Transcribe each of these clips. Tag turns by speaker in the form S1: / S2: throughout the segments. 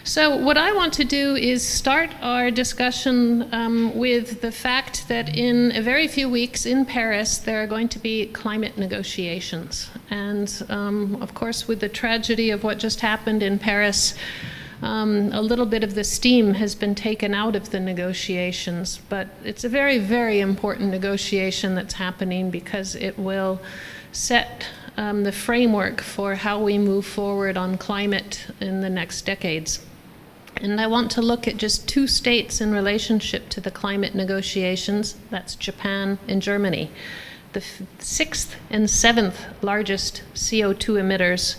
S1: So what I want to do is start our discussion with the fact that in a very few weeks in Paris there are going to be climate negotiations. And of course with the tragedy of what just happened in Paris, a little bit of the steam has been taken out of the negotiations. But it's a very, very important negotiation that's happening because it will set the framework for how we move forward on climate in the next decades. And I want to look at just two states in relationship to the climate negotiations. That's Japan and Germany, the sixth and seventh largest CO2 emitters,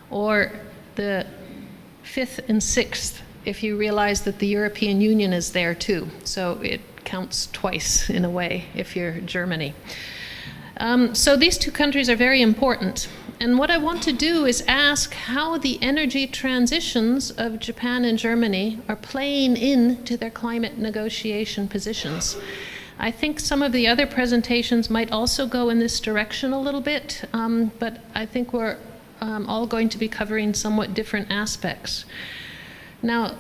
S1: or the fifth and sixth if you realize that the European Union is there too. So it counts twice in a way if you're Germany. So these two countries are very important. And what I want to do is ask how the energy transitions of Japan and Germany are playing into their climate negotiation positions. I think some of the other presentations might also go in this direction a little bit, but I think we're all going to be covering somewhat different aspects. Now,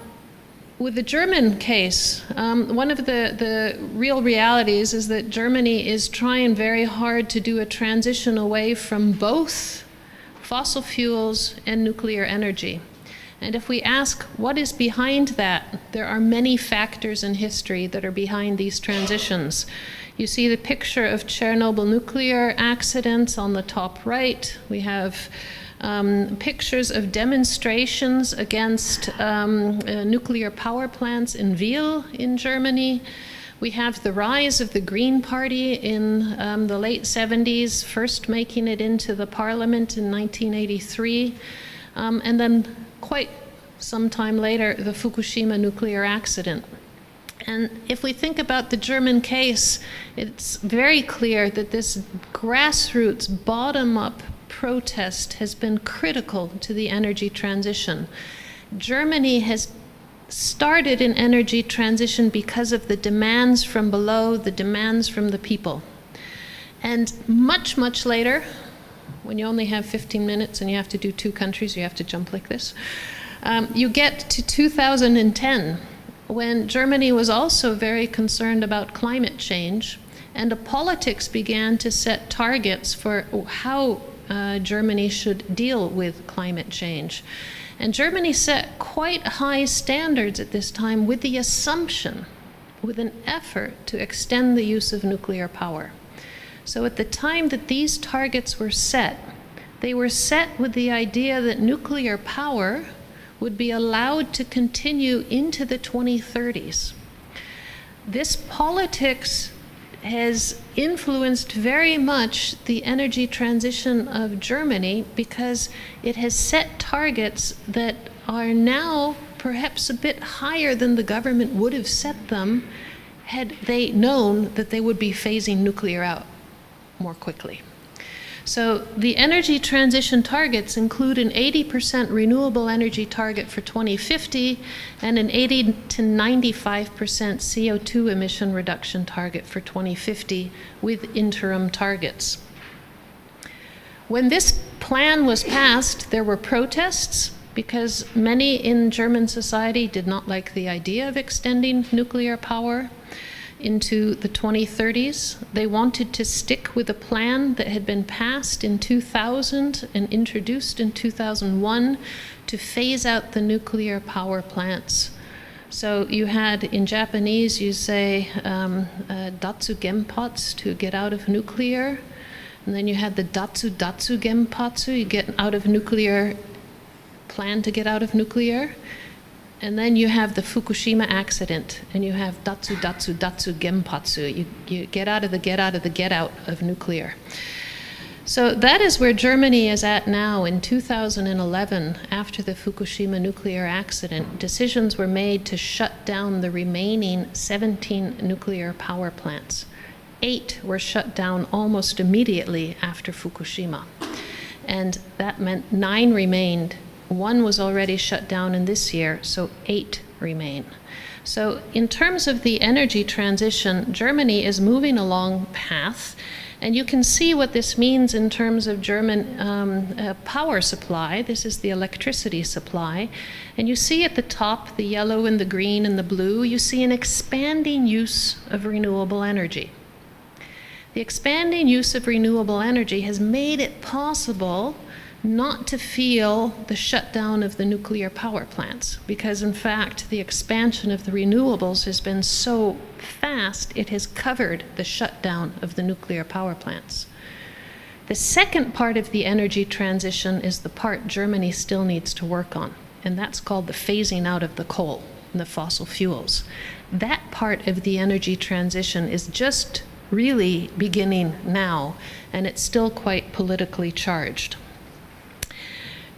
S1: with the German case, one of the real realities is that Germany is trying very hard to do a transition away from both fossil fuels and nuclear energy. And if we ask what is behind that, there are many factors in history that are behind these transitions. You see the picture of Chernobyl nuclear accidents on the top right. We have pictures of demonstrations against nuclear power plants in Wiel in Germany. We have the rise of the Green Party in the late 70s, first making it into the parliament in 1983, and then quite some time later, the Fukushima nuclear accident. And if we think about the German case, it's very clear that this grassroots, bottom-up protest has been critical to the energy transition. Germany has started an energy transition because of the demands from below, the demands from the people. And much, much later, when you only have 15 minutes and you have to do two countries, you have to jump like this, you get to 2010, when Germany was also very concerned about climate change, and the politics began to set targets for how Germany should deal with climate change. And Germany set quite high standards at this time with the assumption, with an effort to extend the use of nuclear power. So at the time that these targets were set, they were set with the idea that nuclear power would be allowed to continue into the 2030s. This politics has influenced very much the energy transition of Germany because it has set targets that are now perhaps a bit higher than the government would have set them had they known that they would be phasing nuclear out more quickly. So the energy transition targets include an 80% renewable energy target for 2050 and an 80 to 95% CO2 emission reduction target for 2050 with interim targets. When this plan was passed, there were protests because many in German society did not like the idea of extending nuclear power into the 2030s. They wanted to stick with a plan that had been passed in 2000 and introduced in 2001 to phase out the nuclear power plants. So you had, in Japanese, you say datsu genpatsu, to get out of nuclear. And then you had the datsu genpatsu, you get out of nuclear, plan to get out of nuclear. And then you have the Fukushima accident, and you have datsu genpatsu. You get out of nuclear. So that is where Germany is at now. In 2011, after the Fukushima nuclear accident, decisions were made to shut down the remaining 17 nuclear power plants. 8 were shut down almost immediately after Fukushima. And that meant 9 remained. 1 was already shut down in this year, so 8 remain. So in terms of the energy transition, Germany is moving along path. And you can see what this means in terms of German power supply. This is the electricity supply. And you see at the top, the yellow and the green and the blue, you see an expanding use of renewable energy. The expanding use of renewable energy has made it possible not to feel the shutdown of the nuclear power plants, because in fact the expansion of the renewables has been so fast it has covered the shutdown of the nuclear power plants. The second part of the energy transition is the part Germany still needs to work on, and that's called the phasing out of the coal and the fossil fuels. That part of the energy transition is just really beginning now, and it's still quite politically charged.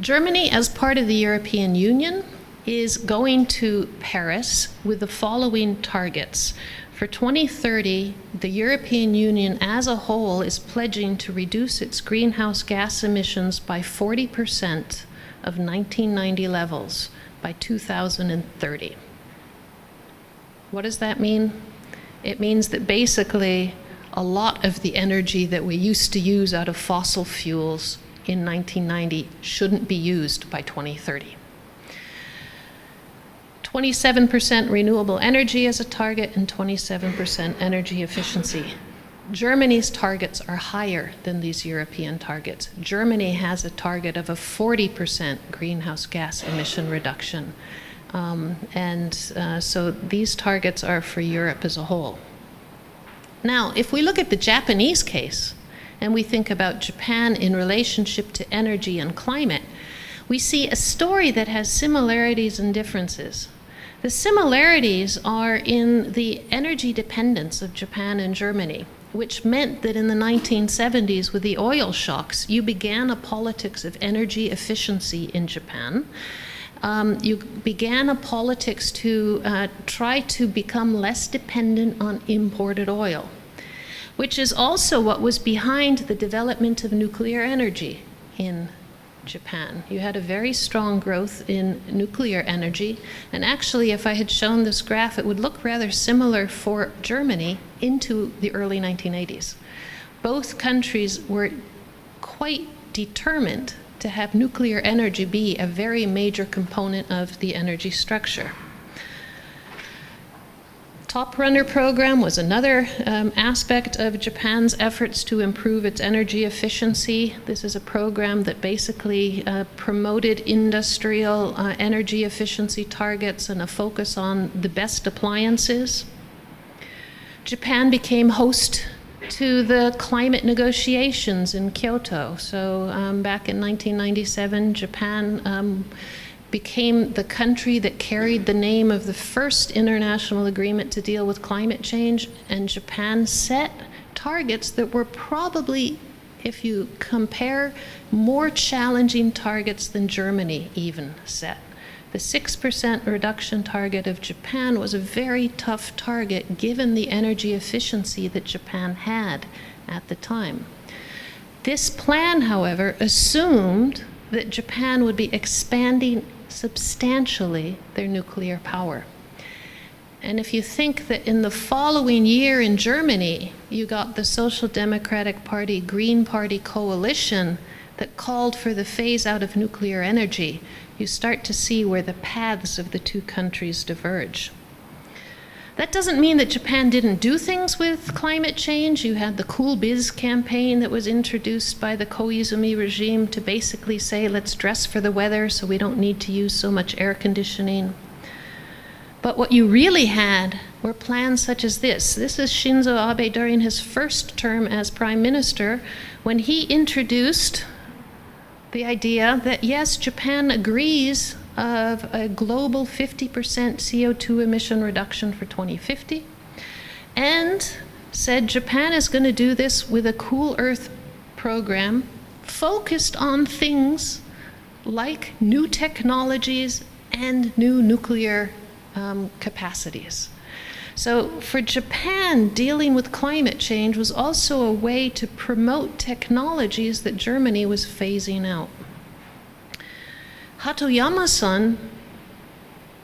S1: Germany, as part of the European Union, is going to Paris with the following targets. For 2030, the European Union as a whole is pledging to reduce its greenhouse gas emissions by 40% of 1990 levels by 2030. What does that mean? It means that basically a lot of the energy that we used to use out of fossil fuels in 1990 shouldn't be used by 2030. 27% renewable energy as a target and 27% energy efficiency. Germany's targets are higher than these European targets. Germany has a target of a 40% greenhouse gas emission reduction. So these targets are for Europe as a whole. Now, if we look at the Japanese case, and we think about Japan in relationship to energy and climate, we see a story that has similarities and differences. The similarities are in the energy dependence of Japan and Germany, which meant that in the 1970s, with the oil shocks, you began a politics of energy efficiency in Japan. You began a politics to try to become less dependent on imported oil, which is also what was behind the development of nuclear energy in Japan. You had a very strong growth in nuclear energy, and actually, if I had shown this graph, it would look rather similar for Germany into the early 1980s. Both countries were quite determined to have nuclear energy be a very major component of the energy structure. Top Runner program was another aspect of Japan's efforts to improve its energy efficiency. This is a program that basically promoted industrial energy efficiency targets and a focus on the best appliances. Japan became host to the climate negotiations in Kyoto. So back in 1997, Japan became the country that carried the name of the first international agreement to deal with climate change, and Japan set targets that were probably, if you compare, more challenging targets than Germany even set. The 6% reduction target of Japan was a very tough target given the energy efficiency that Japan had at the time. This plan, however, assumed that Japan would be expanding substantially their nuclear power. And if you think that in the following year in Germany, you got the Social Democratic Party, Green Party coalition that called for the phase out of nuclear energy, you start to see where the paths of the two countries diverge. That doesn't mean that Japan didn't do things with climate change. You had the Cool Biz campaign that was introduced by the Koizumi regime to basically say, let's dress for the weather so we don't need to use so much air conditioning. But what you really had were plans such as this. This is Shinzo Abe during his first term as prime minister, when he introduced the idea that, yes, Japan agrees of a global 50% CO2 emission reduction for 2050, and said Japan is going to do this with a Cool Earth program focused on things like new technologies and new nuclear capacities. So for Japan, dealing with climate change was also a way to promote technologies that Germany was phasing out. Hatoyama-san,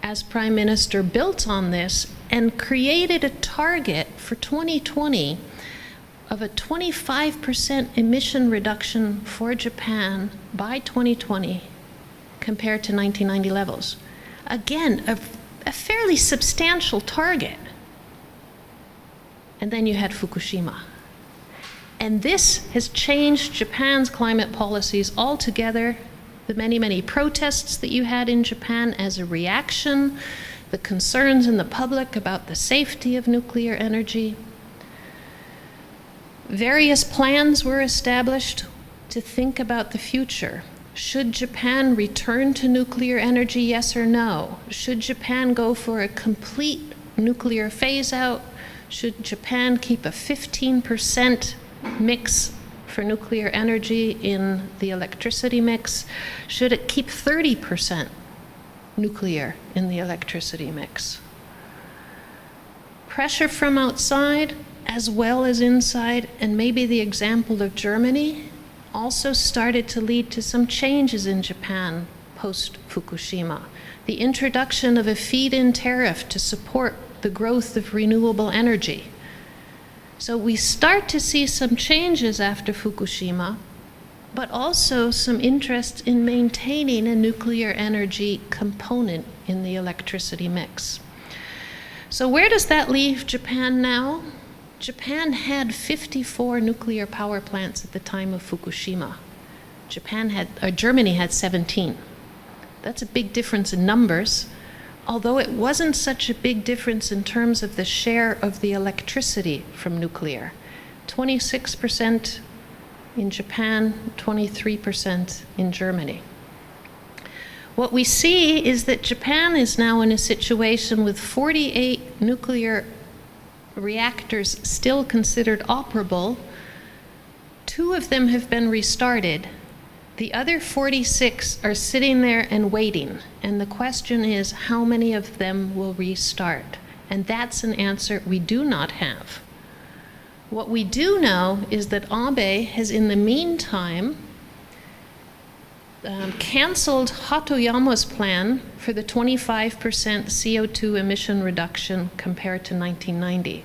S1: as prime minister, built on this and created a target for 2020 of a 25% emission reduction for Japan by 2020 compared to 1990 levels. Again, a fairly substantial target. And then you had Fukushima. And this has changed Japan's climate policies altogether. The many, many protests that you had in Japan as a reaction, the concerns in the public about the safety of nuclear energy. Various plans were established to think about the future. Should Japan return to nuclear energy, yes or no? Should Japan go for a complete nuclear phase out? Should Japan keep a 15% mix for nuclear energy in the electricity mix? Should it keep 30% nuclear in the electricity mix? Pressure from outside as well as inside, and maybe the example of Germany, also started to lead to some changes in Japan post-Fukushima. The introduction of a feed-in tariff to support the growth of renewable energy. So we start to see some changes after Fukushima, but also some interest in maintaining a nuclear energy component in the electricity mix. So where does that leave Japan now? Japan had 54 nuclear power plants at the time of Fukushima. Germany had 17. That's a big difference in numbers, although it wasn't such a big difference in terms of the share of the electricity from nuclear. 26% in Japan, 23% in Germany. What we see is that Japan is now in a situation with 48 nuclear reactors still considered operable. 2 of them have been restarted. The other 46 are sitting there and waiting. And the question is, how many of them will restart? And that's an answer we do not have. What we do know is that Abe has, in the meantime, canceled Hatoyama's plan for the 25% CO2 emission reduction compared to 1990.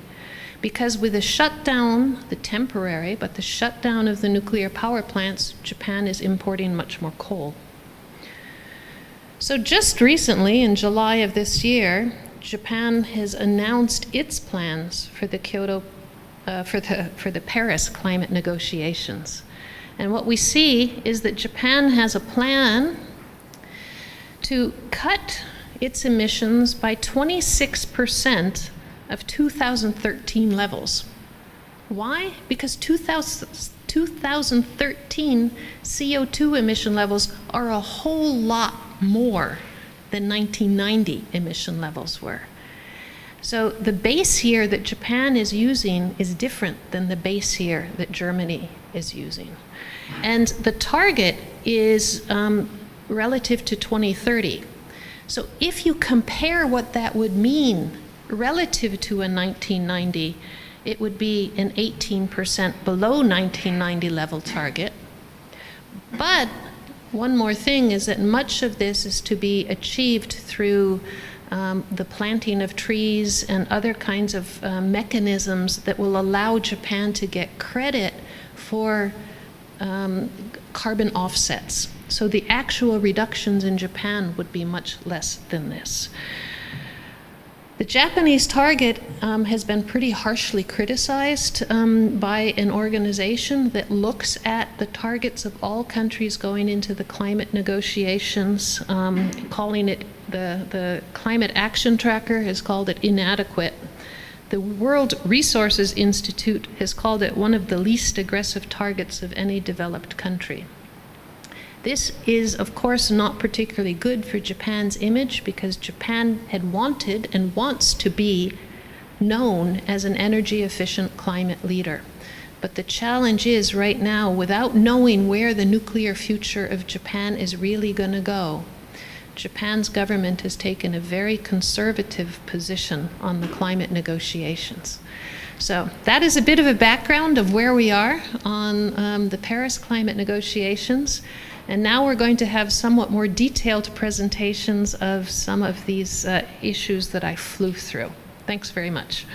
S1: Because with the shutdown, the temporary, but the shutdown of the nuclear power plants, Japan is importing much more coal. So just recently, in July of this year, Japan has announced its plans for the for the Paris climate negotiations. And what we see is that Japan has a plan to cut its emissions by 26% of 2013 levels. Why? Because 2013 CO2 emission levels are a whole lot more than 1990 emission levels were. So the base year that Japan is using is different than the base year that Germany is using. And the target is relative to 2030. So if you compare what that would mean relative to a 1990, it would be an 18% below 1990 level target. But one more thing is that much of this is to be achieved through the planting of trees and other kinds of mechanisms that will allow Japan to get credit for carbon offsets. So the actual reductions in Japan would be much less than this. The Japanese target has been pretty harshly criticized by an organization that looks at the targets of all countries going into the climate negotiations, calling it the Climate Action Tracker has called it inadequate. The World Resources Institute has called it one of the least aggressive targets of any developed country. This is, of course, not particularly good for Japan's image because Japan had wanted and wants to be known as an energy-efficient climate leader. But the challenge is right now, without knowing where the nuclear future of Japan is really going to go, Japan's government has taken a very conservative position on the climate negotiations. So that is a bit of a background of where we are on the Paris climate negotiations. And now we're going to have somewhat more detailed presentations of some of these issues that I flew through. Thanks very much.